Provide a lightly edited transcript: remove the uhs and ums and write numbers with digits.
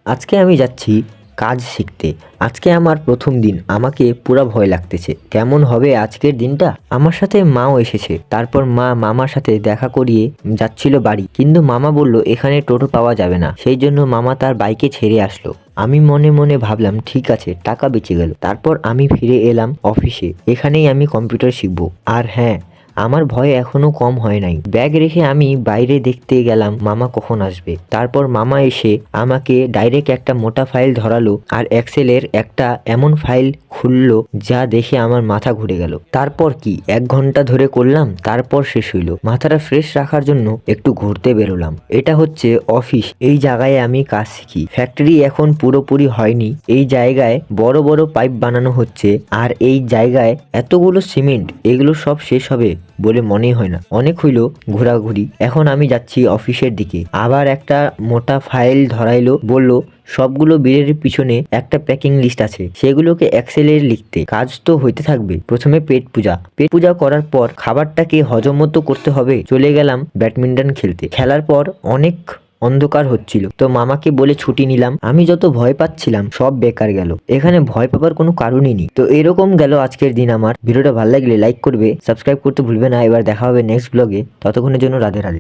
আজকে আমি যাচ্ছি কাজ শিখতে। আজকে আমার প্রথম দিন, আমাকে পুরা ভয় লাগতেছে। কেমন হবে আজকের দিনটা? আমার সাথে মাও এসেছে। তারপর মা মামার সাথে দেখা করিয়ে যাচ্ছিল বাড়ি, কিন্তু মামা বলল এখানে টোটো পাওয়া যাবে না। সেই জন্য মামা তার বাইকে ছেড়ে আসলো। আমি মনে মনে ভাবলাম ঠিক আছে, টাকা বেঁচে গেল। তারপর আমি ফিরে এলাম অফিসে। এখানেই আমি কম্পিউটার শিখবো। আর হ্যাঁ, আমার ভয় এখনো কম হয় নাই। ব্যাগ রেখে আমি বাইরে দেখতে গেলাম মামা কখন আসবে। তারপর মামা এসে আমাকে ডাইরেক্ট একটা মোটা ফাইল ধরালো, আর এক্সেলের একটা এমন ফাইল খুললো যা দেখে আমার মাথা ঘুরে গেল। তারপর কি 1 ঘন্টা ধরে করলাম, তারপর শেষ হইলো। মাথাটা ফ্রেশ রাখার জন্য একটু ঘুরতে বেরোলাম। এটা হচ্ছে অফিস, এই জায়গায় আমি কাজ শিখি। ফ্যাক্টরি এখন পুরোপুরি হয়নি। এই জায়গায় বড় বড় পাইপ বানানো হচ্ছে, আর এই জায়গায় এতগুলো সিমেন্ট, এগুলো সব শেষ হবে বলে মনেই হয় না। অনেক হইলো ঘোরাঘুরি, এখন আমি যাচ্ছি অফিসের দিকে। আবার একটা মোটা ফাইল ধরাইলো, বলল সবগুলো বিলের পিছনে একটা প্যাকিং লিস্ট আছে, সেগুলোকে এক্সেলে লিখতে। কাজ তো হইতে থাকবে। প্রথমে পেট পূজা করার পর খাবারটাকে হজম তো করতে হবে। চলে গেলাম ব্যাডমিন্টন খেলতে। খেলার পর অনেক অন্ধকার হচ্ছিল, তো মামাকে বলে ছুটি নিলাম। আমি যত ভয় পাচ্ছিলাম সব বেকার গেল। এখানে ভয় পাবার কোনো কারণই নেই। তো এরকম গেল আজকের দিন আমার। ভিডিওটা ভালো লাগলে লাইক করবে, সাবস্ক্রাইব করতে ভুলবে না। এবার দেখা হবে নেক্সট ব্লগে। ততক্ষণের জন্য রাধে রাধে।